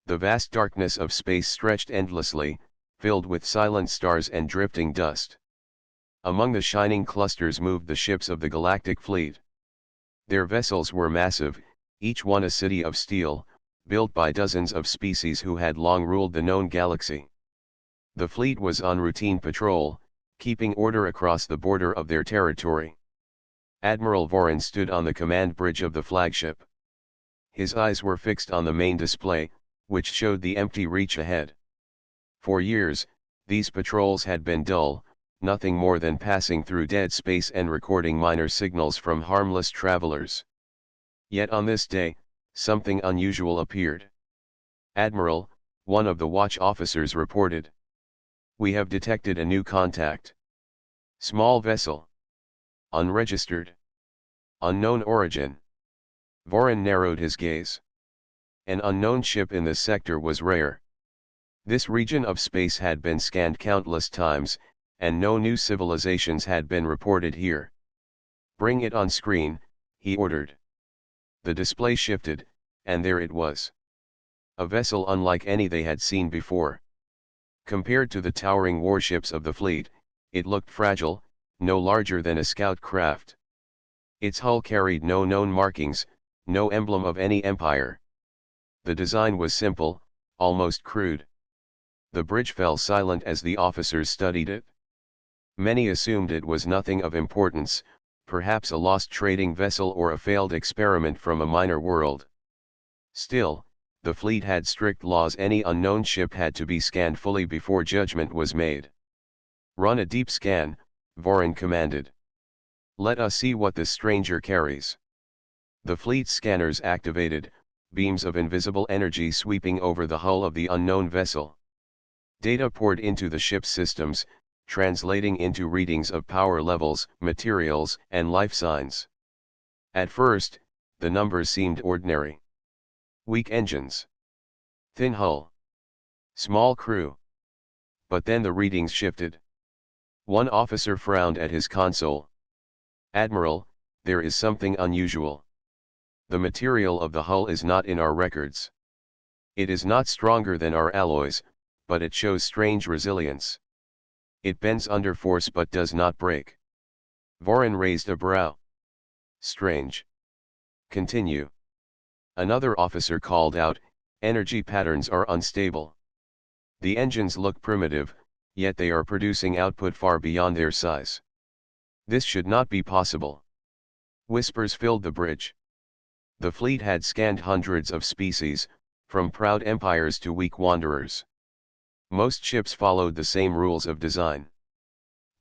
The vast darkness of space stretched endlessly, filled with silent stars and drifting dust. Among the shining clusters moved the ships of the Galactic fleet. Their vessels were massive, each one a city of steel, built by dozens of species who had long ruled the known galaxy. The fleet was on routine patrol, keeping order across the border of their territory. Admiral Vorin stood on the command bridge of the flagship. His eyes were fixed on the main display, which showed the empty reach ahead. For years, these patrols had been dull, nothing more than passing through dead space and recording minor signals from harmless travelers. Yet on this day, something unusual appeared. "Admiral," one of the watch officers reported. "We have detected a new contact. Small vessel. Unregistered. Unknown origin." Vorin narrowed his gaze. An unknown ship in this sector was rare. This region of space had been scanned countless times, and no new civilizations had been reported here. "Bring it on screen," he ordered. The display shifted, and there it was. A vessel unlike any they had seen before. Compared to the towering warships of the fleet, it looked fragile, no larger than a scout craft. Its hull carried no known markings, no emblem of any empire. The design was simple, almost crude. The bridge fell silent as the officers studied it. Many assumed it was nothing of importance, perhaps a lost trading vessel or a failed experiment from a minor world. Still, the fleet had strict laws. Any unknown ship had to be scanned fully before judgment was made. "Run a deep scan," Vorin commanded. "Let us see what this stranger carries." The fleet's scanners activated, beams of invisible energy sweeping over the hull of the unknown vessel. Data poured into the ship's systems, translating into readings of power levels, materials, and life signs. At first, the numbers seemed ordinary. Weak engines. Thin hull. Small crew. But then the readings shifted. One officer frowned at his console. "Admiral, there is something unusual. The material of the hull is not in our records. It is not stronger than our alloys, but it shows strange resilience. It bends under force but does not break." Vorin raised a brow. "Strange. Continue." Another officer called out, "Energy patterns are unstable. The engines look primitive, yet they are producing output far beyond their size. This should not be possible." Whispers filled the bridge. The fleet had scanned hundreds of species, from proud empires to weak wanderers. Most ships followed the same rules of design.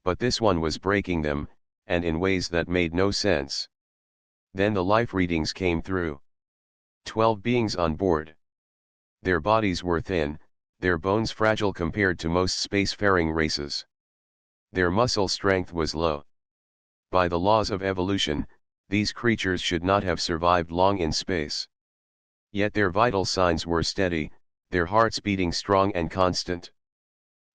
But this one was breaking them, and in ways that made no sense. Then the life readings came through. 12 beings on board. Their bodies were thin, their bones fragile compared to most spacefaring races. Their muscle strength was low. By the laws of evolution, these creatures should not have survived long in space. Yet their vital signs were steady, their hearts beating strong and constant.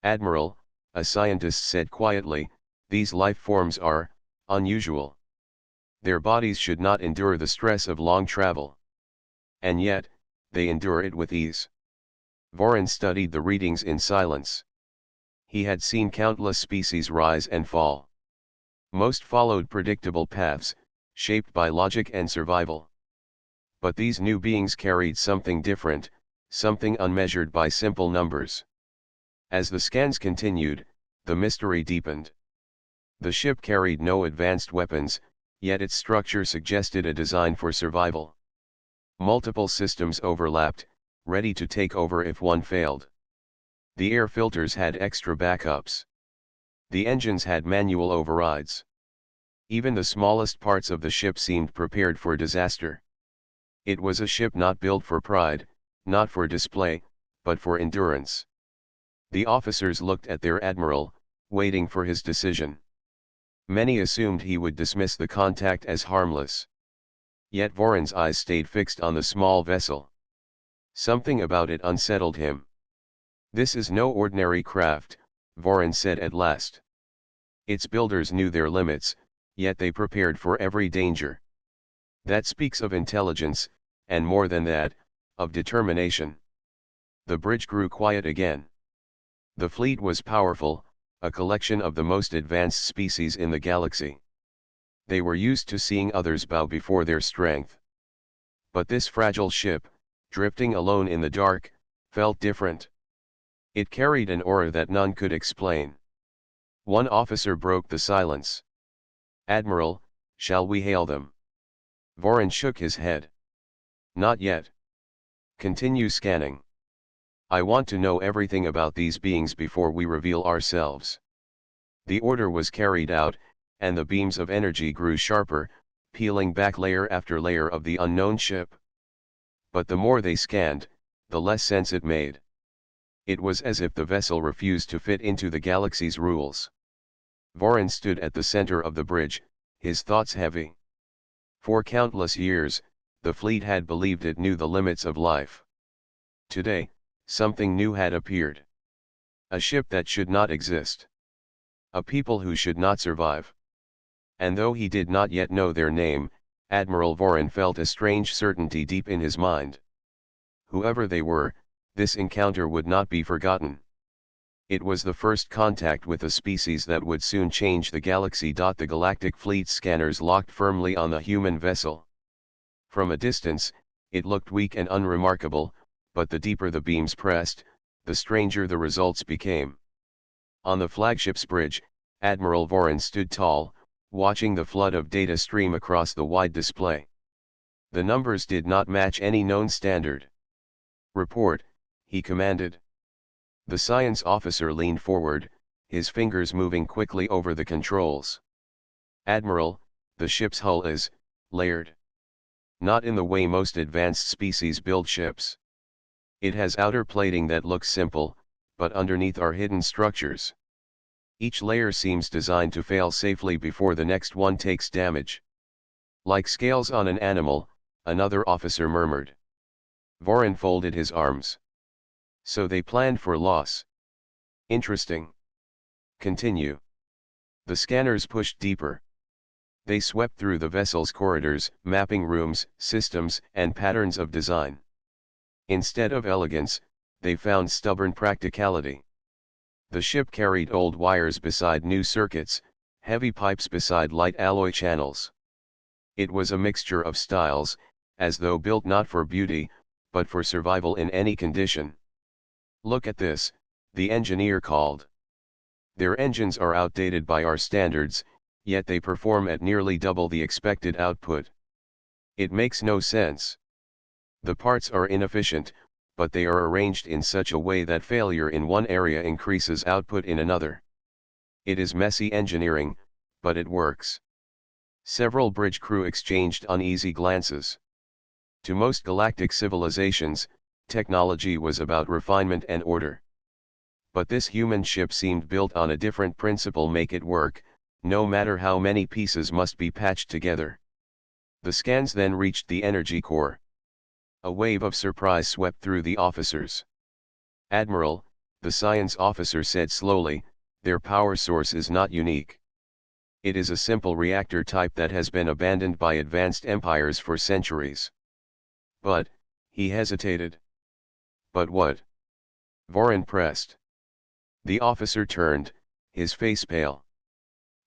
"Admiral," a scientist said quietly, "these life forms are unusual. Their bodies should not endure the stress of long travel. And yet, they endure it with ease." Vorin studied the readings in silence. He had seen countless species rise and fall. Most followed predictable paths, shaped by logic and survival. But these new beings carried something different, something unmeasured by simple numbers. As the scans continued, the mystery deepened. The ship carried no advanced weapons, yet its structure suggested a design for survival. Multiple systems overlapped, ready to take over if one failed. The air filters had extra backups. The engines had manual overrides. Even the smallest parts of the ship seemed prepared for disaster. It was a ship not built for pride, not for display, but for endurance. The officers looked at their admiral, waiting for his decision. Many assumed he would dismiss the contact as harmless. Yet Vorin's eyes stayed fixed on the small vessel. Something about it unsettled him. "This is no ordinary craft," Vorin said at last. "Its builders knew their limits, yet they prepared for every danger. That speaks of intelligence, and more than that, of determination. The bridge grew quiet again. The fleet was powerful, a collection of the most advanced species in the galaxy. They were used to seeing others bow before their strength. But this fragile ship, drifting alone in the dark, felt different. It carried an aura that none could explain. One officer broke the silence. "Admiral, shall we hail them?" Vorin shook his head. "Not yet. Continue scanning. I want to know everything about these beings before we reveal ourselves." The order was carried out, and the beams of energy grew sharper, peeling back layer after layer of the unknown ship. But the more they scanned, the less sense it made. It was as if the vessel refused to fit into the galaxy's rules. Vorin stood at the center of the bridge, his thoughts heavy. For countless years, the fleet had believed it knew the limits of life. Today, something new had appeared. A ship that should not exist. A people who should not survive. And though he did not yet know their name, Admiral Vorin felt a strange certainty deep in his mind. Whoever they were, this encounter would not be forgotten. It was the first contact with a species that would soon change the galaxy. The Galactic Fleet scanners locked firmly on the human vessel. From a distance, it looked weak and unremarkable, but the deeper the beams pressed, the stranger the results became. On the flagship's bridge, Admiral Vorin stood tall, watching the flood of data stream across the wide display. The numbers did not match any known standard. "Report," he commanded. The science officer leaned forward, his fingers moving quickly over the controls. "Admiral, the ship's hull is layered. Not in the way most advanced species build ships. It has outer plating that looks simple, but underneath are hidden structures. Each layer seems designed to fail safely before the next one takes damage." "Like scales on an animal," another officer murmured. Vorin folded his arms. "So they planned for loss. Interesting. Continue." The scanners pushed deeper. They swept through the vessel's corridors, mapping rooms, systems, and patterns of design. Instead of elegance, they found stubborn practicality. The ship carried old wires beside new circuits, heavy pipes beside light alloy channels. It was a mixture of styles, as though built not for beauty, but for survival in any condition. "Look at this," the engineer called. "Their engines are outdated by our standards, yet they perform at nearly double the expected output. It makes no sense. The parts are inefficient, but they are arranged in such a way that failure in one area increases output in another. It is messy engineering, but it works." Several bridge crew exchanged uneasy glances. To most galactic civilizations, technology was about refinement and order. But this human ship seemed built on a different principle: make it work, no matter how many pieces must be patched together. The scans then reached the energy core. A wave of surprise swept through the officers. "Admiral," the science officer said slowly, "their power source is not unique. It is a simple reactor type that has been abandoned by advanced empires for centuries." "But," he hesitated. "But what?" Vorin pressed. The officer turned, his face pale.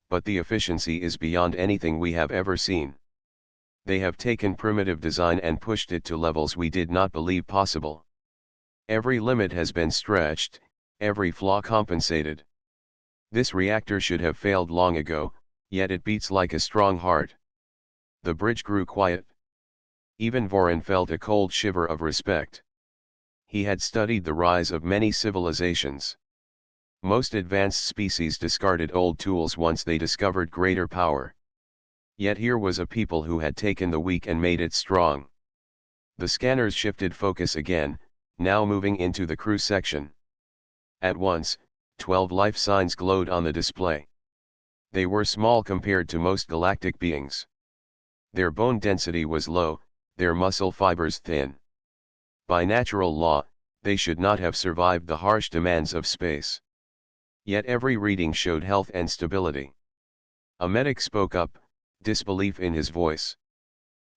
"But the efficiency is beyond anything we have ever seen. They have taken primitive design and pushed it to levels we did not believe possible. Every limit has been stretched, every flaw compensated. This reactor should have failed long ago, yet it beats like a strong heart." The bridge grew quiet. Even Vorin felt a cold shiver of respect. He had studied the rise of many civilizations. Most advanced species discarded old tools once they discovered greater power. Yet here was a people who had taken the weak and made it strong. The scanners shifted focus again, now moving into the crew section. At once, 12 life signs glowed on the display. They were small compared to most galactic beings. Their bone density was low, their muscle fibers thin. By natural law, they should not have survived the harsh demands of space. Yet every reading showed health and stability. A medic spoke up, disbelief in his voice.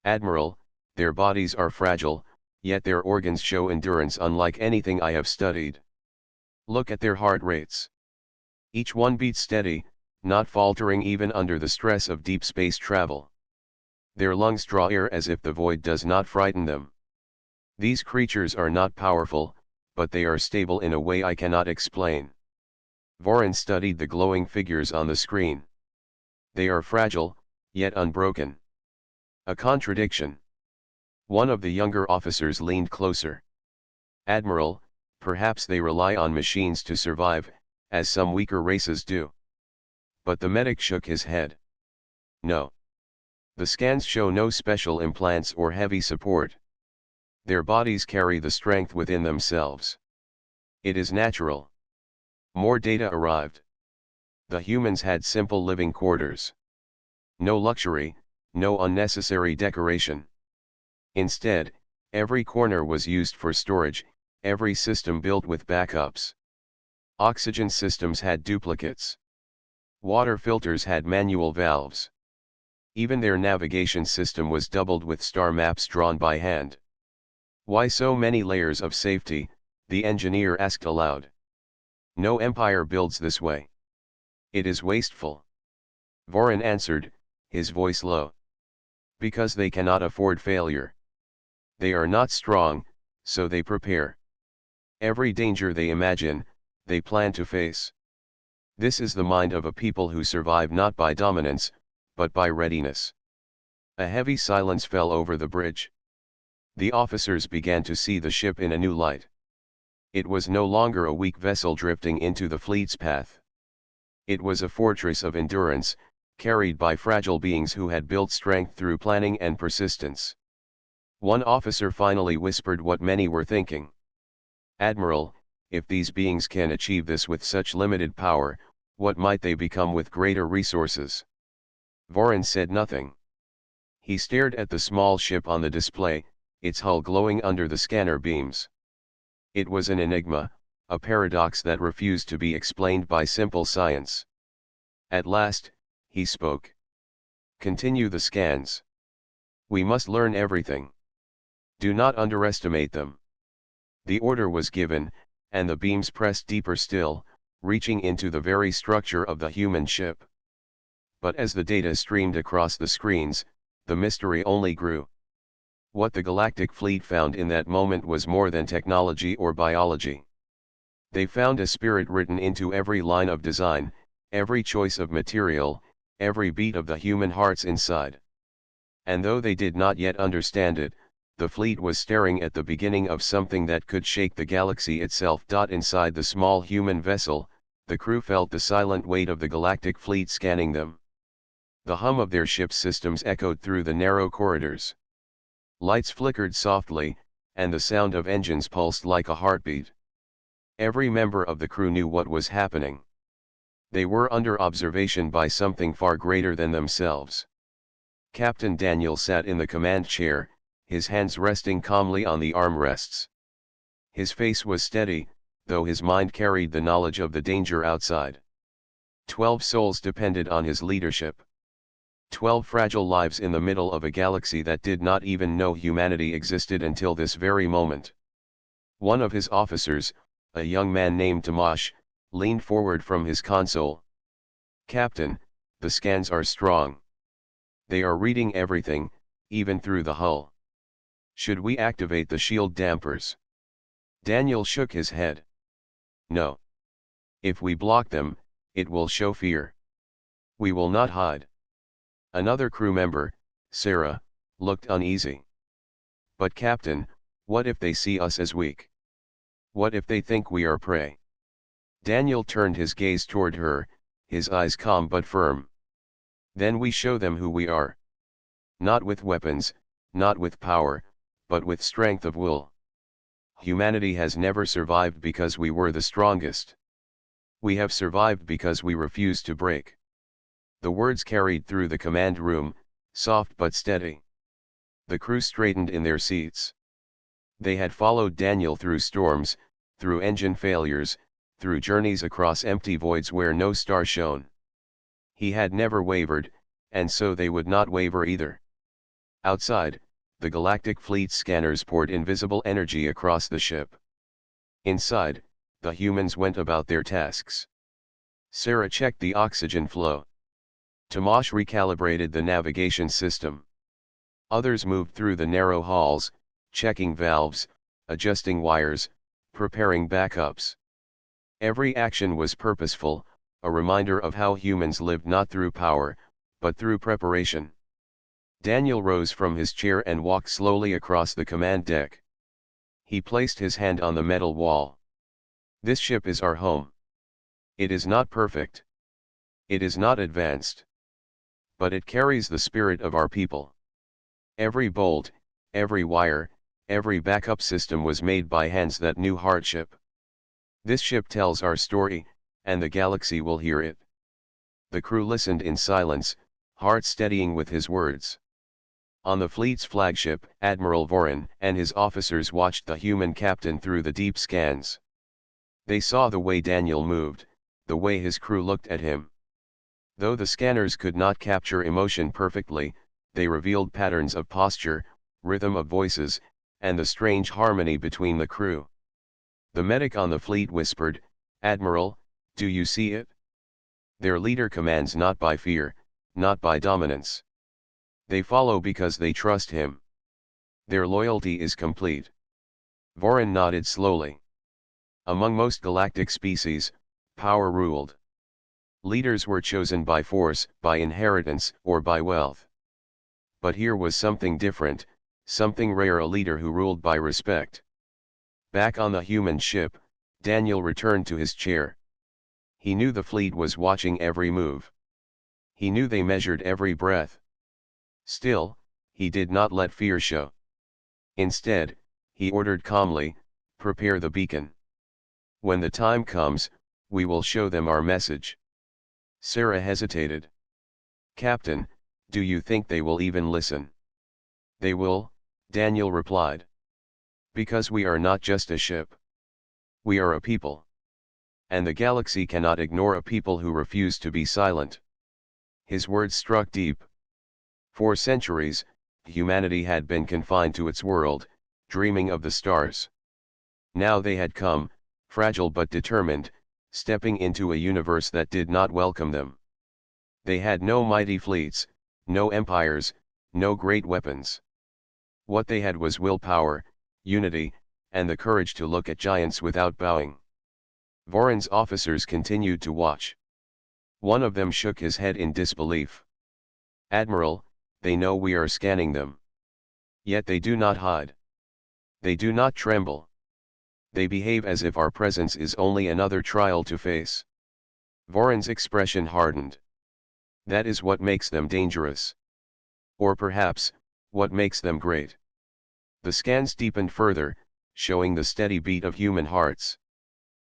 "Admiral, their bodies are fragile, yet their organs show endurance unlike anything I have studied. Look at their heart rates. Each one beats steady, not faltering even under the stress of deep space travel. Their lungs draw air as if the void does not frighten them. These creatures are not powerful, but they are stable in a way I cannot explain. Voron studied the glowing figures on the screen. They are fragile, yet unbroken. A contradiction. One of the younger officers leaned closer. Admiral, perhaps they rely on machines to survive, as some weaker races do. But the medic shook his head. No. The scans show no special implants or heavy support. Their bodies carry the strength within themselves. It is natural. More data arrived. The humans had simple living quarters. No luxury, no unnecessary decoration. Instead, every corner was used for storage, every system built with backups. Oxygen systems had duplicates. Water filters had manual valves. Even their navigation system was doubled with star maps drawn by hand. Why so many layers of safety? The engineer asked aloud. No empire builds this way. It is wasteful. Voron answered, his voice low. Because they cannot afford failure. They are not strong, so they prepare. Every danger they imagine, they plan to face. This is the mind of a people who survive not by dominance, but by readiness. A heavy silence fell over the bridge. The officers began to see the ship in a new light. It was no longer a weak vessel drifting into the fleet's path. It was a fortress of endurance, carried by fragile beings who had built strength through planning and persistence. One officer finally whispered what many were thinking. Admiral, if these beings can achieve this with such limited power, what might they become with greater resources? Voron said nothing. He stared at the small ship on the display, its hull glowing under the scanner beams. It was an enigma, a paradox that refused to be explained by simple science. At last, he spoke. Continue the scans. We must learn everything. Do not underestimate them. The order was given, and the beams pressed deeper still, reaching into the very structure of the human ship. But as the data streamed across the screens, the mystery only grew. What the Galactic Fleet found in that moment was more than technology or biology. They found a spirit written into every line of design, every choice of material, every beat of the human hearts inside. And though they did not yet understand it, the fleet was staring at the beginning of something that could shake the galaxy itself. Inside the small human vessel, the crew felt the silent weight of the Galactic Fleet scanning them. The hum of their ship's systems echoed through the narrow corridors. Lights flickered softly, and the sound of engines pulsed like a heartbeat. Every member of the crew knew what was happening. They were under observation by something far greater than themselves. Captain Daniel sat in the command chair, his hands resting calmly on the armrests. His face was steady, though his mind carried the knowledge of the danger outside. 12 souls depended on his leadership. 12 fragile lives in the middle of a galaxy that did not even know humanity existed until this very moment. One of his officers, a young man named Tomash, leaned forward from his console. Captain, the scans are strong. They are reading everything, even through the hull. Should we activate the shield dampers? Daniel shook his head. No. If we block them, it will show fear. We will not hide. Another crew member, Sarah, looked uneasy. But Captain, what if they see us as weak? What if they think we are prey? Daniel turned his gaze toward her, his eyes calm but firm. Then we show them who we are. Not with weapons, not with power, but with strength of will. Humanity has never survived because we were the strongest. We have survived because we refused to break. The words carried through the command room, soft but steady. The crew straightened in their seats. They had followed Daniel through storms, through engine failures, through journeys across empty voids where no star shone. He had never wavered, and so they would not waver either. Outside, the Galactic Fleet's scanners poured invisible energy across the ship. Inside, the humans went about their tasks. Sarah checked the oxygen flow. Tomasz recalibrated the navigation system. Others moved through the narrow halls, checking valves, adjusting wires, preparing backups. Every action was purposeful, a reminder of how humans lived not through power, but through preparation. Daniel rose from his chair and walked slowly across the command deck. He placed his hand on the metal wall. This ship is our home. It is not perfect. It is not advanced. But it carries the spirit of our people. Every bolt, every wire, every backup system was made by hands that knew hardship. This ship tells our story, and the galaxy will hear it. The crew listened in silence, heart steadying with his words. On the fleet's flagship, Admiral Vorin and his officers watched the human captain through the deep scans. They saw the way Daniel moved, the way his crew looked at him. Though the scanners could not capture emotion perfectly, they revealed patterns of posture, rhythm of voices, and the strange harmony between the crew. The medic on the fleet whispered, "Admiral, do you see it? Their leader commands not by fear, not by dominance. They follow because they trust him. Their loyalty is complete." Vorin nodded slowly. Among most galactic species, power ruled. Leaders were chosen by force, by inheritance, or by wealth. But here was something different, something rare, a leader who ruled by respect. Back on the human ship, Daniel returned to his chair. He knew the fleet was watching every move. He knew they measured every breath. Still, he did not let fear show. Instead, he ordered calmly, "Prepare the beacon. When the time comes, we will show them our message." Sarah hesitated. "Captain, do you think they will even listen?" "They will," Daniel replied. "Because we are not just a ship. We are a people. And the galaxy cannot ignore a people who refuse to be silent." His words struck deep. For centuries, humanity had been confined to its world, dreaming of the stars. Now they had come, fragile but determined, stepping into a universe that did not welcome them. They had no mighty fleets, no empires, no great weapons. What they had was willpower, unity, and the courage to look at giants without bowing. Vorin's officers continued to watch. One of them shook his head in disbelief. "Admiral, they know we are scanning them. Yet they do not hide. They do not tremble. They behave as if our presence is only another trial to face." Vorin's expression hardened. "That is what makes them dangerous. Or perhaps, what makes them great." The scans deepened further, showing the steady beat of human hearts.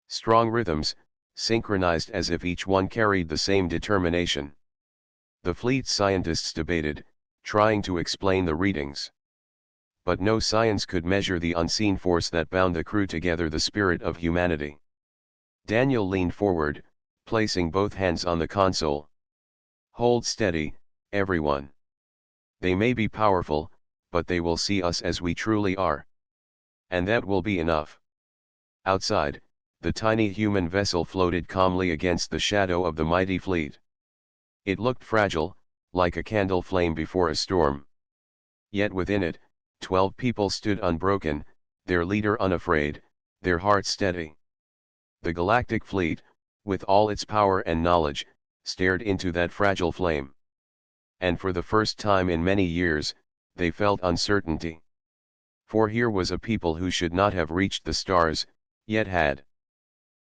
Strong rhythms, synchronized as if each one carried the same determination. The fleet's scientists debated, trying to explain the readings. But no science could measure the unseen force that bound the crew together, the spirit of humanity. Daniel leaned forward, placing both hands on the console. "Hold steady, everyone. They may be powerful, but they will see us as we truly are. And that will be enough." Outside, the tiny human vessel floated calmly against the shadow of the mighty fleet. It looked fragile, like a candle flame before a storm. Yet within it, 12 people stood unbroken, their leader unafraid, their hearts steady. The Galactic Fleet, with all its power and knowledge, stared into that fragile flame. And for the first time in many years, they felt uncertainty. For here was a people who should not have reached the stars, yet had.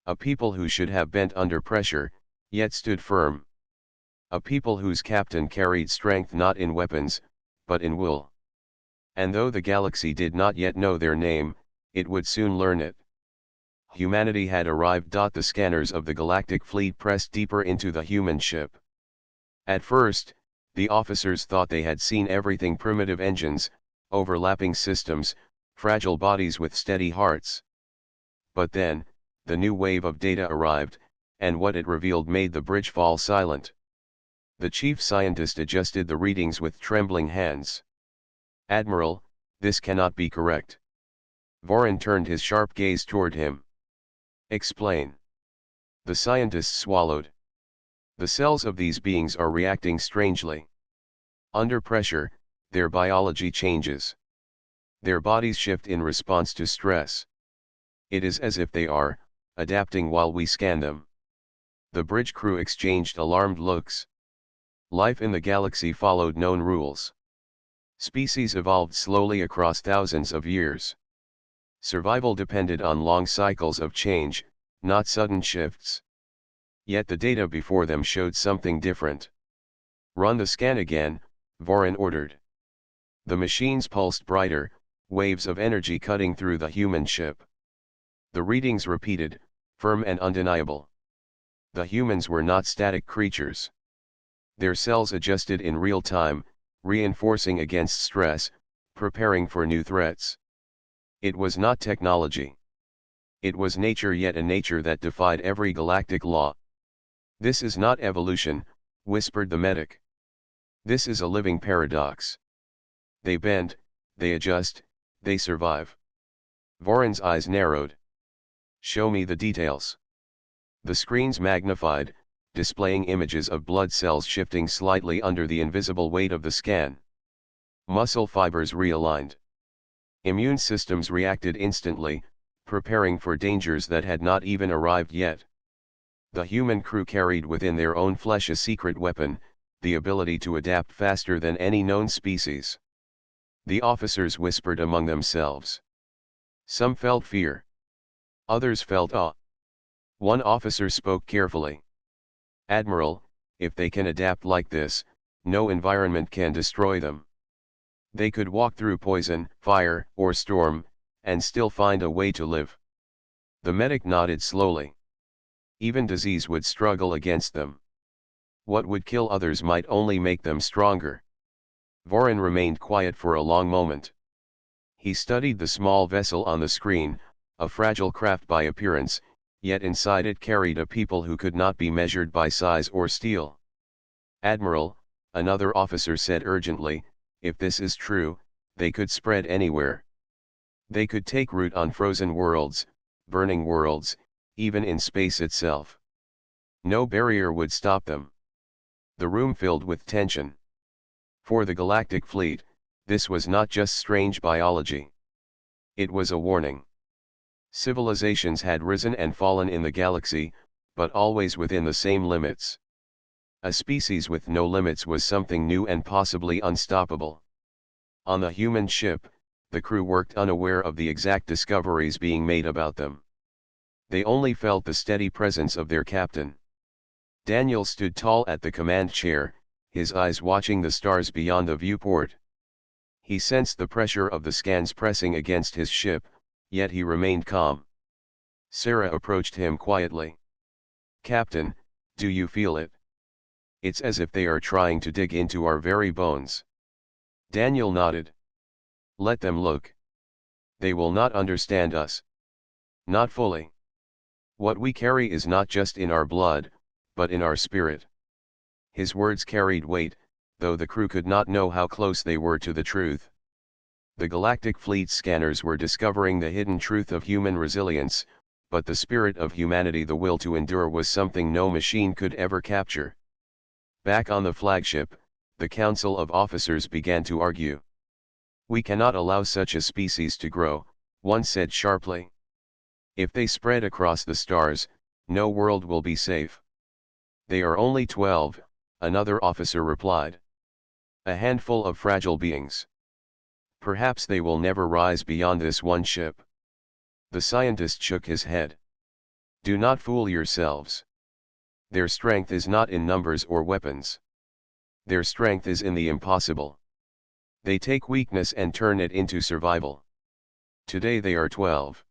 A people who should have bent under pressure, yet stood firm. A people whose captain carried strength not in weapons, but in will. And though the galaxy did not yet know their name, it would soon learn it. Humanity had arrived. The scanners of the Galactic Fleet pressed deeper into the human ship. At first, the officers thought they had seen everything: primitive engines, overlapping systems, fragile bodies with steady hearts. But then, the new wave of data arrived, and what it revealed made the bridge fall silent. The chief scientist adjusted the readings with trembling hands. "Admiral, This cannot be correct. Voron turned his sharp gaze toward him. Explain. The scientist swallowed. The cells of these beings are reacting strangely. Under pressure, their biology changes. Their bodies shift in response to stress. It is as if they are adapting while we scan them. The bridge crew exchanged alarmed looks. Life in the galaxy followed known rules. Species evolved slowly across thousands of years. Survival depended on long cycles of change, not sudden shifts. Yet the data before them showed something different. Run the scan again, Voron ordered. The machines pulsed brighter, waves of energy cutting through the human ship. The readings repeated, firm and undeniable. The humans were not static creatures. Their cells adjusted in real time, reinforcing against stress, preparing for new threats. It was not technology. It was nature, yet a nature that defied every galactic law. This is not evolution, whispered the medic. This is a living paradox. They bend, they adjust, they survive. Voron's eyes narrowed. Show me the details. The screens magnified, displaying images of blood cells shifting slightly under the invisible weight of the scan. Muscle fibers realigned. Immune systems reacted instantly, preparing for dangers that had not even arrived yet. The human crew carried within their own flesh a secret weapon, the ability to adapt faster than any known species. The officers whispered among themselves. Some felt fear. Others felt awe. One officer spoke carefully. Admiral, if they can adapt like this, no environment can destroy them. They could walk through poison, fire, or storm, and still find a way to live. The medic nodded slowly. Even disease would struggle against them. What would kill others might only make them stronger. Voron remained quiet for a long moment. He studied the small vessel on the screen, a fragile craft by appearance, yet inside it carried a people who could not be measured by size or steel. Admiral, another officer said urgently, if this is true, they could spread anywhere. They could take root on frozen worlds, burning worlds, even in space itself. No barrier would stop them. The room filled with tension. For the Galactic Fleet, this was not just strange biology. It was a warning. Civilizations had risen and fallen in the galaxy, but always within the same limits. A species with no limits was something new and possibly unstoppable. On the human ship, the crew worked unaware of the exact discoveries being made about them. They only felt the steady presence of their captain. Daniel stood tall at the command chair, his eyes watching the stars beyond the viewport. He sensed the pressure of the scans pressing against his ship, yet he remained calm. Sarah approached him quietly. Captain, do you feel it? It's as if they are trying to dig into our very bones. Daniel nodded. Let them look. They will not understand us. Not fully. What we carry is not just in our blood, but in our spirit. His words carried weight, though the crew could not know how close they were to the truth. The Galactic Fleet's scanners were discovering the hidden truth of human resilience, but the spirit of humanity, the will to endure, was something no machine could ever capture. Back on the flagship, the Council of Officers began to argue. We cannot allow such a species to grow, one said sharply. If they spread across the stars, no world will be safe. They are only 12, another officer replied. A handful of fragile beings. Perhaps they will never rise beyond this one ship. The scientist shook his head. Do not fool yourselves. Their strength is not in numbers or weapons. Their strength is in the impossible. They take weakness and turn it into survival. Today they are 12.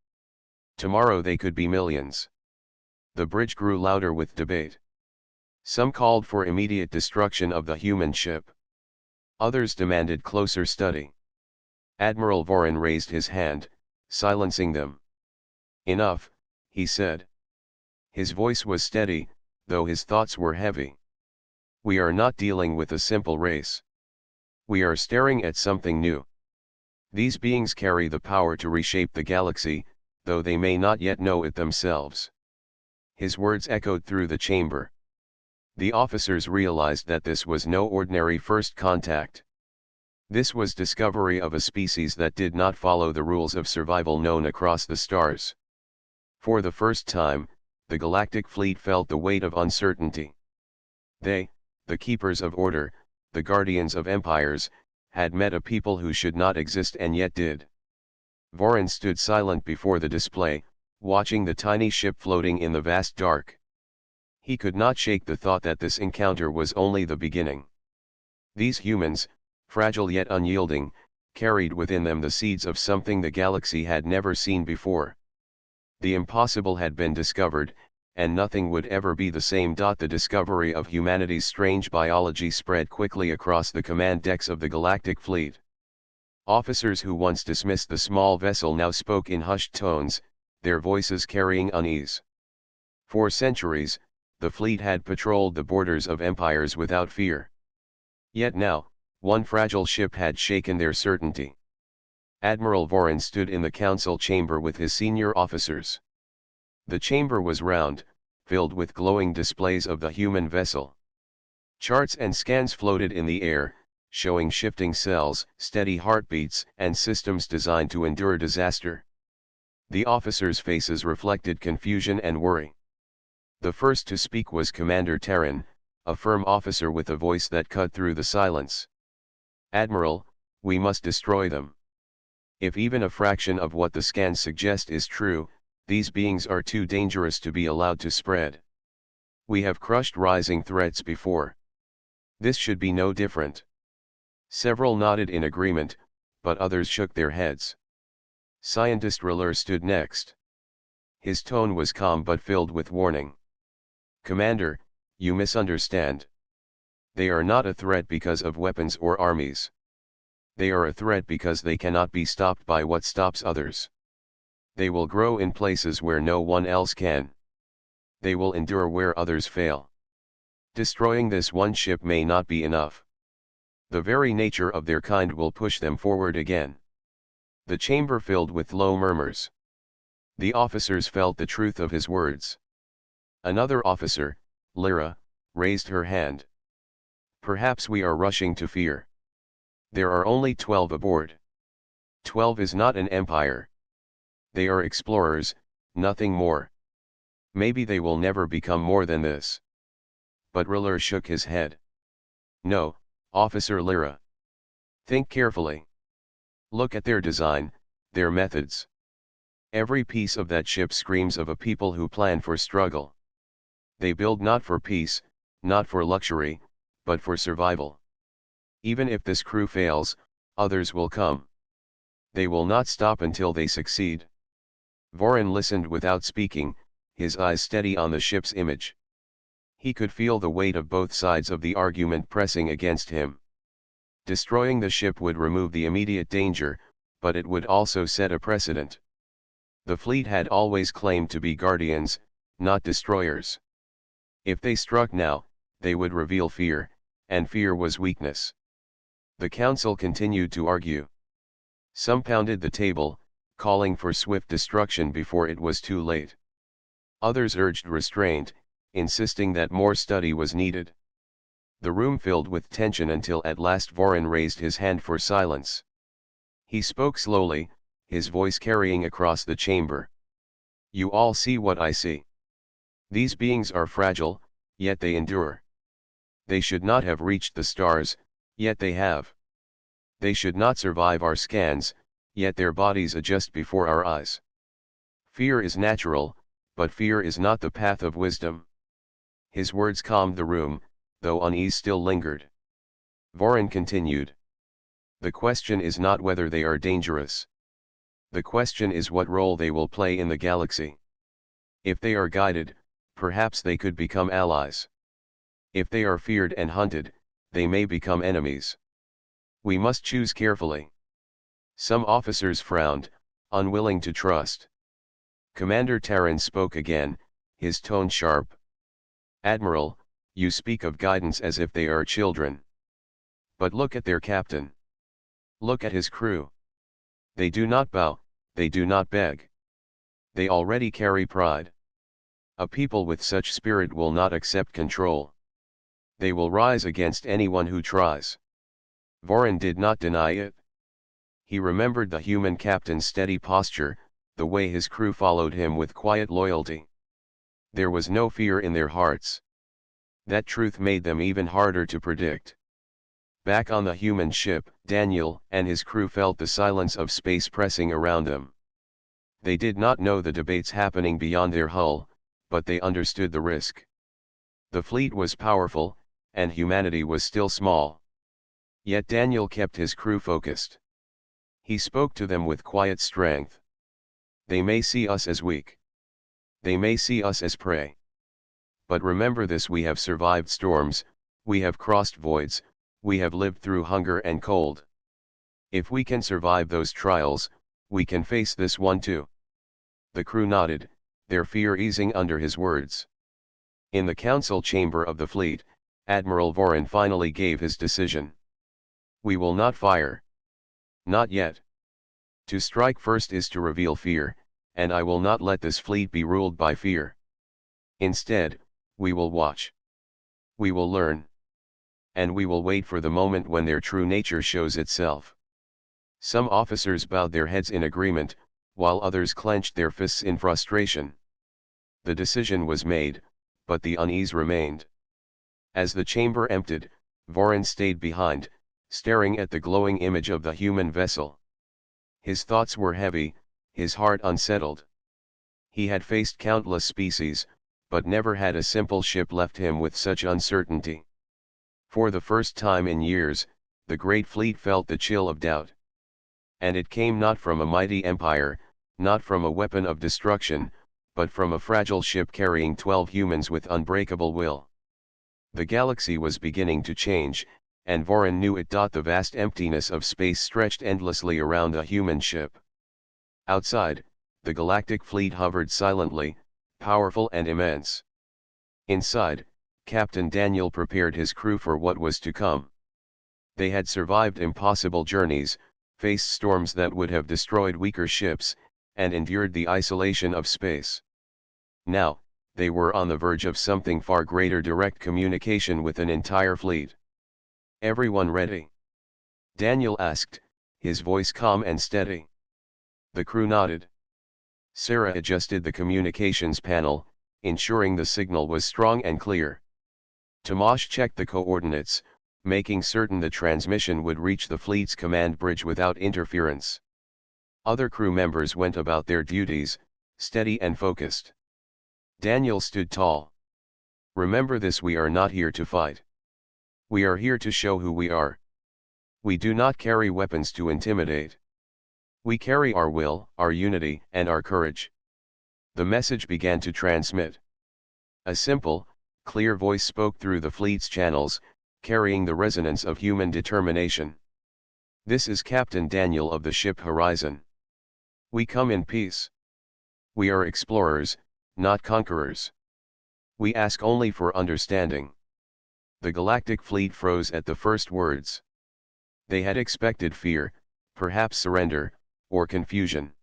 Tomorrow they could be millions. The bridge grew louder with debate. Some called for immediate destruction of the human ship. Others demanded closer study. Admiral Voron raised his hand, silencing them. Enough, he said. His voice was steady, though his thoughts were heavy. We are not dealing with a simple race. We are staring at something new. These beings carry the power to reshape the galaxy, though they may not yet know it themselves. His words echoed through the chamber. The officers realized that this was no ordinary first contact. This was discovery of a species that did not follow the rules of survival known across the stars. For the first time, the galactic fleet felt the weight of uncertainty. They, the keepers of order, the guardians of empires, had met a people who should not exist and yet did. Vorin stood silent before the display, watching the tiny ship floating in the vast dark. He could not shake the thought that this encounter was only the beginning. These humans, fragile yet unyielding, carried within them the seeds of something the galaxy had never seen before. The impossible had been discovered, and nothing would ever be the same. The discovery of humanity's strange biology spread quickly across the command decks of the Galactic Fleet. Officers who once dismissed the small vessel now spoke in hushed tones, their voices carrying unease. For centuries, the fleet had patrolled the borders of empires without fear. Yet now, one fragile ship had shaken their certainty. Admiral Vorin stood in the council chamber with his senior officers. The chamber was round, filled with glowing displays of the human vessel. Charts and scans floated in the air, showing shifting cells, steady heartbeats, and systems designed to endure disaster. The officers' faces reflected confusion and worry. The first to speak was Commander Terran, a firm officer with a voice that cut through the silence. "Admiral, we must destroy them. If even a fraction of what the scans suggest is true, these beings are too dangerous to be allowed to spread. We have crushed rising threats before. This should be no different." Several nodded in agreement, but others shook their heads. Scientist Riller stood next. His tone was calm but filled with warning. "Commander, you misunderstand. They are not a threat because of weapons or armies. They are a threat because they cannot be stopped by what stops others. They will grow in places where no one else can. They will endure where others fail. Destroying this one ship may not be enough. The very nature of their kind will push them forward again." The chamber filled with low murmurs. The officers felt the truth of his words. Another officer, Lyra, raised her hand. "Perhaps we are rushing to fear. There are only 12 aboard. 12 is not an empire. They are explorers, nothing more. Maybe they will never become more than this." But Riller shook his head. "No, Officer Lyra. Think carefully. Look at their design, their methods. Every piece of that ship screams of a people who plan for struggle. They build not for peace, not for luxury, but for survival. Even if this crew fails, others will come. They will not stop until they succeed." Vorin listened without speaking, his eyes steady on the ship's image. He could feel the weight of both sides of the argument pressing against him. Destroying the ship would remove the immediate danger, but it would also set a precedent. The fleet had always claimed to be guardians, not destroyers. If they struck now, they would reveal fear, and fear was weakness. The council continued to argue. Some pounded the table, calling for swift destruction before it was too late. Others urged restraint, insisting that more study was needed. The room filled with tension until at last Vorin raised his hand for silence. He spoke slowly, his voice carrying across the chamber. "You all see what I see. These beings are fragile, yet they endure. They should not have reached the stars, yet they have. They should not survive our scans, yet their bodies adjust before our eyes. Fear is natural, but fear is not the path of wisdom." His words calmed the room, though unease still lingered. Vorin continued. "The question is not whether they are dangerous. The question is what role they will play in the galaxy. If they are guided, perhaps they could become allies. If they are feared and hunted, they may become enemies. We must choose carefully." Some officers frowned, unwilling to trust. Commander Terran spoke again, his tone sharp. "Admiral, you speak of guidance as if they are children. But look at their captain. Look at his crew. They do not bow, they do not beg. They already carry pride. A people with such spirit will not accept control. They will rise against anyone who tries. Vorin did not deny it. He remembered the human captain's steady posture, the way his crew followed him with quiet loyalty. There was no fear in their hearts. That truth made them even harder to predict. Back on the human ship, Daniel and his crew felt the silence of space pressing around them. They did not know the debates happening beyond their hull, but they understood the risk. The fleet was powerful, and humanity was still small. Yet Daniel kept his crew focused. He spoke to them with quiet strength. They may see us as weak. They may see us as prey. But remember this: we have survived storms, we have crossed voids, we have lived through hunger and cold. If we can survive those trials, we can face this one too. The crew nodded, their fear easing under his words. In the council chamber of the fleet, Admiral Vorin finally gave his decision. We will not fire. Not yet. To strike first is to reveal fear, and I will not let this fleet be ruled by fear. Instead, we will watch. We will learn. And we will wait for the moment when their true nature shows itself. Some officers bowed their heads in agreement, while others clenched their fists in frustration. The decision was made, but the unease remained. As the chamber emptied, Vorin stayed behind, staring at the glowing image of the human vessel. His thoughts were heavy, his heart unsettled. He had faced countless species, but never had a simple ship left him with such uncertainty. For the first time in years, the great fleet felt the chill of doubt. And it came not from a mighty empire, not from a weapon of destruction, but from a fragile ship carrying 12 humans with unbreakable will. The galaxy was beginning to change, and Vorin knew it. The vast emptiness of space stretched endlessly around a human ship. Outside, the galactic fleet hovered silently, powerful and immense. Inside, Captain Daniel prepared his crew for what was to come. They had survived impossible journeys, faced storms that would have destroyed weaker ships, and endured the isolation of space. Now, they were on the verge of something far greater: direct communication with an entire fleet. "Everyone ready?" Daniel asked, his voice calm and steady. The crew nodded. Sarah adjusted the communications panel, ensuring the signal was strong and clear. Tomasz checked the coordinates, making certain the transmission would reach the fleet's command bridge without interference. Other crew members went about their duties, steady and focused. Daniel stood tall. "Remember this: we are not here to fight. We are here to show who we are. We do not carry weapons to intimidate. We carry our will, our unity, and our courage." The message began to transmit. A simple, clear voice spoke through the fleet's channels, carrying the resonance of human determination. "This is Captain Daniel of the ship Horizon. We come in peace. We are explorers, not conquerors. We ask only for understanding." The galactic fleet froze at the first words. They had expected fear, perhaps surrender, or confusion.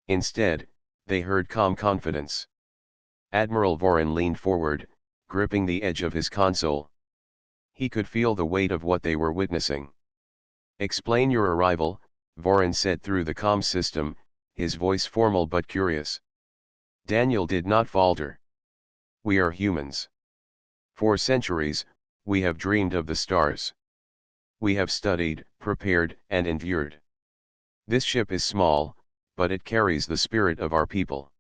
Instead, they heard calm confidence. Admiral Vorin leaned forward, gripping the edge of his console. He could feel the weight of what they were witnessing. "Explain your arrival," Vorin said through the comm system, his voice formal but curious. Daniel did not falter. "We are humans. For centuries, we have dreamed of the stars. We have studied, prepared, and endured. This ship is small, but it carries the spirit of our people.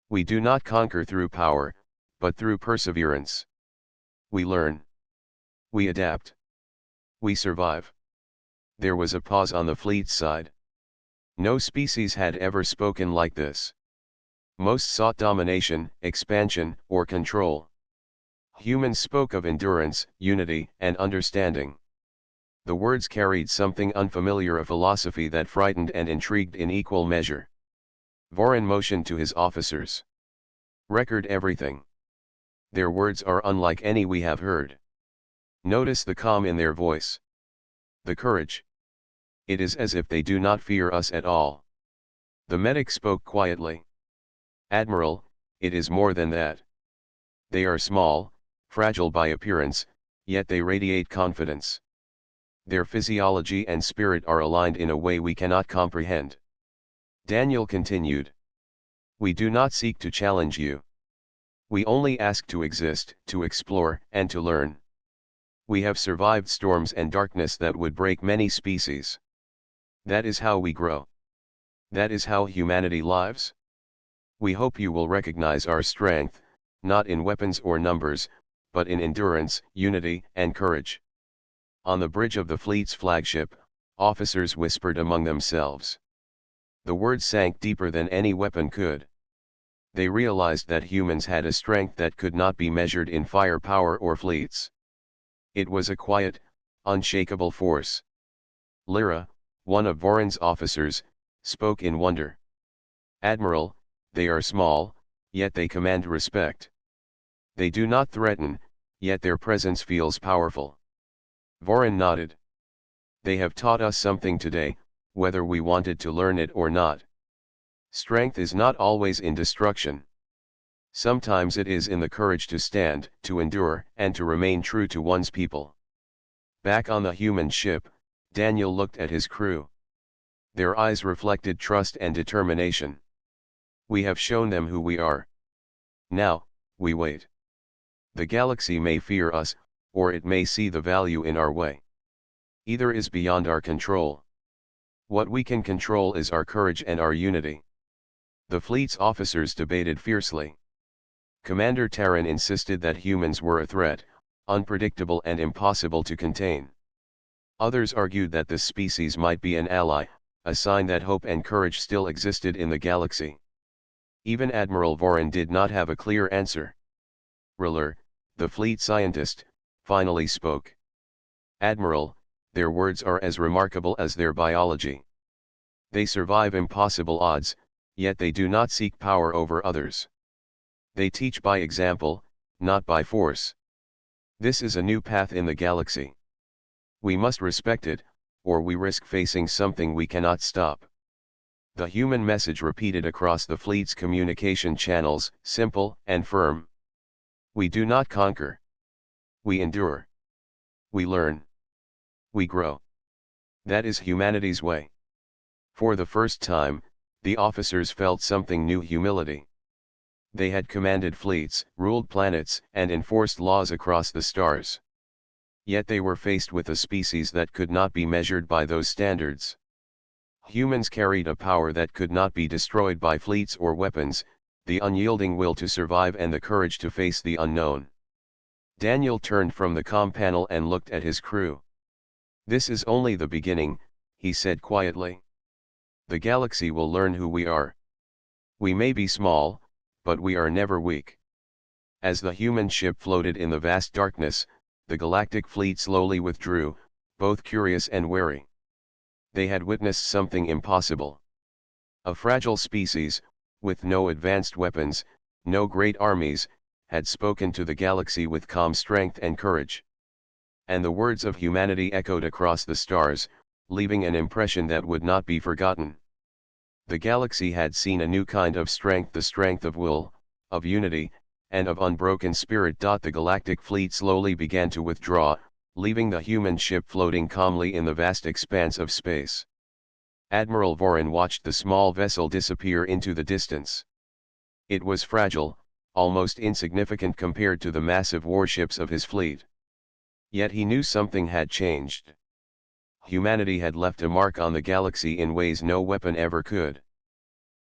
We do not conquer through power, but through perseverance. We learn. We adapt. We survive." There was a pause on the fleet's side. No species had ever spoken like this. Most sought domination, expansion, or control. Humans spoke of endurance, unity, and understanding. The words carried something unfamiliar: a philosophy that frightened and intrigued in equal measure. Vorin motioned to his officers. "Record everything. Their words are unlike any we have heard. Notice the calm in their voice. The courage. It is as if they do not fear us at all. The medic spoke quietly. Admiral, it is more than that. They are small, fragile by appearance, yet they radiate confidence. Their physiology and spirit are aligned in a way we cannot comprehend. Daniel continued. We do not seek to challenge you. We only ask to exist, to explore, and to learn. We have survived storms and darkness that would break many species. That is how we grow. That is how humanity lives. We hope you will recognize our strength, not in weapons or numbers, but in endurance, unity, and courage. On the bridge of the fleet's flagship, officers whispered among themselves. The words sank deeper than any weapon could. They realized that humans had a strength that could not be measured in firepower or fleets. It was a quiet, unshakable force. Lyra, one of Voron's officers, spoke in wonder. Admiral, they are small, yet they command respect. They do not threaten, yet their presence feels powerful. Voron nodded. They have taught us something today, whether we wanted to learn it or not. Strength is not always in destruction. Sometimes it is in the courage to stand, to endure, and to remain true to one's people. Back on the human ship, Daniel looked at his crew. Their eyes reflected trust and determination. We have shown them who we are. Now, we wait. The galaxy may fear us, or it may see the value in our way. Either is beyond our control. What we can control is our courage and our unity. The fleet's officers debated fiercely. Commander Terran insisted that humans were a threat, unpredictable and impossible to contain. Others argued that this species might be an ally, a sign that hope and courage still existed in the galaxy. Even Admiral Voron did not have a clear answer. Riller, the fleet scientist, finally spoke. Admiral, their words are as remarkable as their biology. They survive impossible odds, yet they do not seek power over others. They teach by example, not by force. This is a new path in the galaxy. We must respect it, or we risk facing something we cannot stop. The human message repeated across the fleet's communication channels, simple and firm. We do not conquer. We endure. We learn. We grow. That is humanity's way. For the first time, the officers felt something new: humility. They had commanded fleets, ruled planets, and enforced laws across the stars. Yet they were faced with a species that could not be measured by those standards. Humans carried a power that could not be destroyed by fleets or weapons, the unyielding will to survive and the courage to face the unknown. Daniel turned from the comm panel and looked at his crew. This is only the beginning, he said quietly. The galaxy will learn who we are. We may be small, but we are never weak. As the human ship floated in the vast darkness, the galactic fleet slowly withdrew, both curious and wary. They had witnessed something impossible. A fragile species, with no advanced weapons, no great armies, had spoken to the galaxy with calm strength and courage. And the words of humanity echoed across the stars, leaving an impression that would not be forgotten. The galaxy had seen a new kind of strength, the strength of will, of unity, and of unbroken spirit. The galactic fleet slowly began to withdraw, leaving the human ship floating calmly in the vast expanse of space. Admiral Voron watched the small vessel disappear into the distance. It was fragile, almost insignificant compared to the massive warships of his fleet. Yet he knew something had changed. Humanity had left a mark on the galaxy in ways no weapon ever could.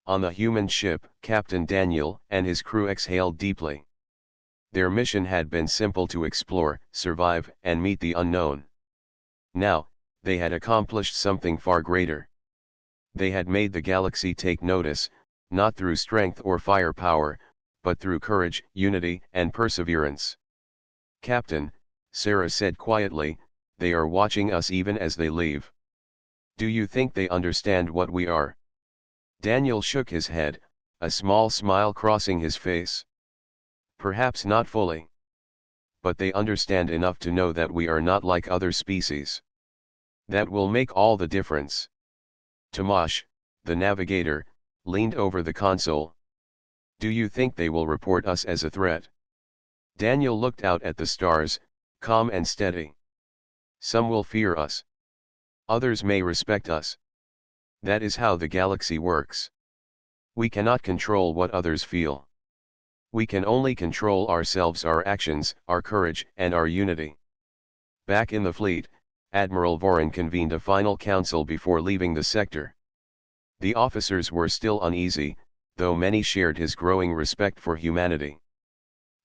On the human ship, Captain Daniel and his crew exhaled deeply. Their mission had been simple: to explore, survive, and meet the unknown. Now, they had accomplished something far greater. They had made the galaxy take notice, not through strength or firepower, but through courage, unity, and perseverance. Captain, Sarah said quietly, they are watching us even as they leave. Do you think they understand what we are? Daniel shook his head, a small smile crossing his face. Perhaps not fully. But they understand enough to know that we are not like other species. That will make all the difference. Tomasz, the navigator, leaned over the console. Do you think they will report us as a threat? Daniel looked out at the stars, calm and steady. Some will fear us. Others may respect us. That is how the galaxy works. We cannot control what others feel. We can only control ourselves, our actions, our courage, and our unity. Back in the fleet, Admiral Vorin convened a final council before leaving the sector. The officers were still uneasy, though many shared his growing respect for humanity.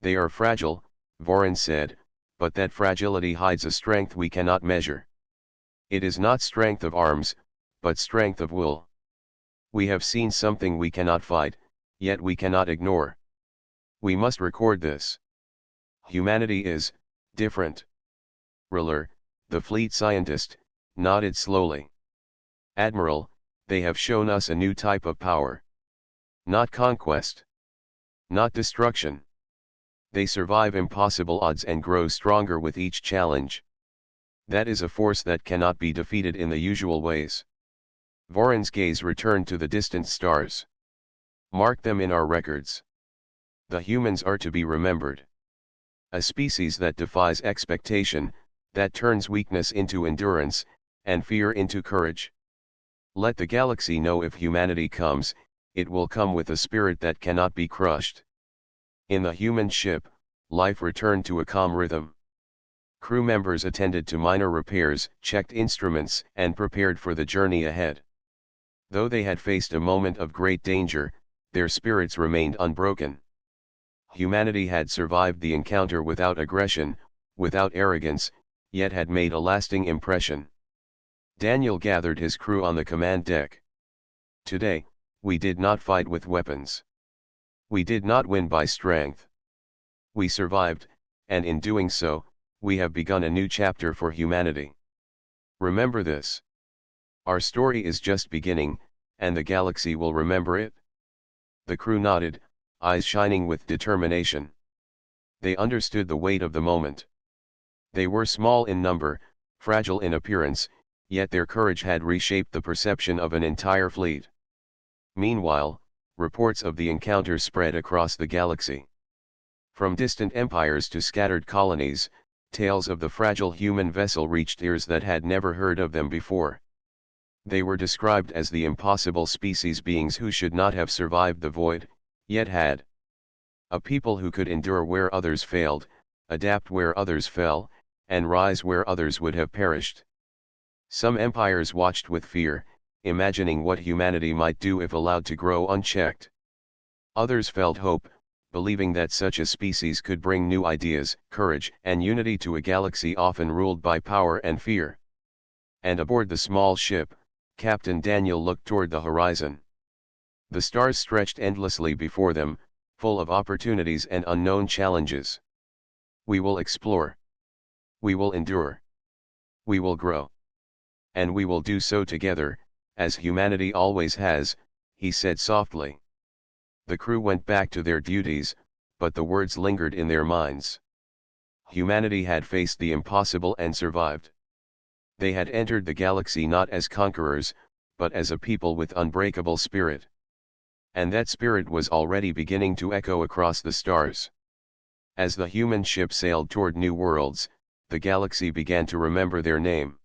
They are fragile, Vorin said, but that fragility hides a strength we cannot measure. It is not strength of arms, but strength of will. We have seen something we cannot fight, yet we cannot ignore. We must record this. Humanity is different. Riller, the fleet scientist, nodded slowly. Admiral, they have shown us a new type of power. Not conquest. Not destruction. They survive impossible odds and grow stronger with each challenge. That is a force that cannot be defeated in the usual ways. Vorin's gaze returned to the distant stars. Mark them in our records. The humans are to be remembered. A species that defies expectation, that turns weakness into endurance, and fear into courage. Let the galaxy know if humanity comes, it will come with a spirit that cannot be crushed. In the human ship, life returned to a calm rhythm. Crew members attended to minor repairs, checked instruments, and prepared for the journey ahead. Though they had faced a moment of great danger, their spirits remained unbroken. Humanity had survived the encounter without aggression, without arrogance, yet had made a lasting impression. Daniel gathered his crew on the command deck. Today, we did not fight with weapons. We did not win by strength. We survived, and in doing so, we have begun a new chapter for humanity. Remember this. Our story is just beginning, and the galaxy will remember it. The crew nodded, eyes shining with determination. They understood the weight of the moment. They were small in number, fragile in appearance, yet their courage had reshaped the perception of an entire fleet. Meanwhile, reports of the encounter spread across the galaxy. From distant empires to scattered colonies, tales of the fragile human vessel reached ears that had never heard of them before. They were described as the impossible species, beings who should not have survived the void, yet had. A people who could endure where others failed, adapt where others fell, and rise where others would have perished. Some empires watched with fear, imagining what humanity might do if allowed to grow unchecked. Others felt hope, believing that such a species could bring new ideas, courage, and unity to a galaxy often ruled by power and fear. And aboard the small ship, Captain Daniel looked toward the horizon. The stars stretched endlessly before them, full of opportunities and unknown challenges. We will explore. We will endure. We will grow. And we will do so together, as humanity always has, he said softly. The crew went back to their duties, but the words lingered in their minds. Humanity had faced the impossible and survived. They had entered the galaxy not as conquerors, but as a people with unbreakable spirit. And that spirit was already beginning to echo across the stars. As the human ship sailed toward new worlds, the galaxy began to remember their name.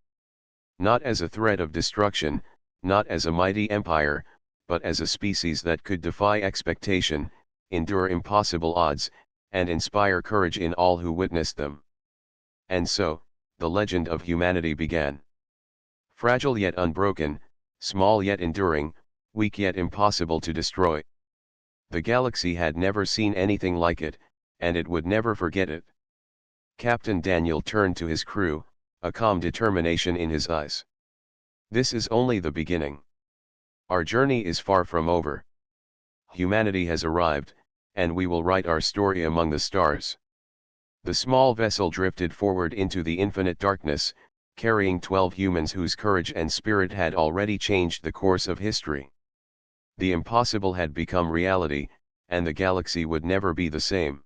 Not as a threat of destruction, not as a mighty empire, but as a species that could defy expectation, endure impossible odds, and inspire courage in all who witnessed them. And so, the legend of humanity began. Fragile yet unbroken, small yet enduring, weak yet impossible to destroy. The galaxy had never seen anything like it, and it would never forget it. Captain Daniel turned to his crew, a calm determination in his eyes. This is only the beginning. Our journey is far from over. Humanity has arrived, and we will write our story among the stars. The small vessel drifted forward into the infinite darkness, carrying 12 humans whose courage and spirit had already changed the course of history. The impossible had become reality, and the galaxy would never be the same.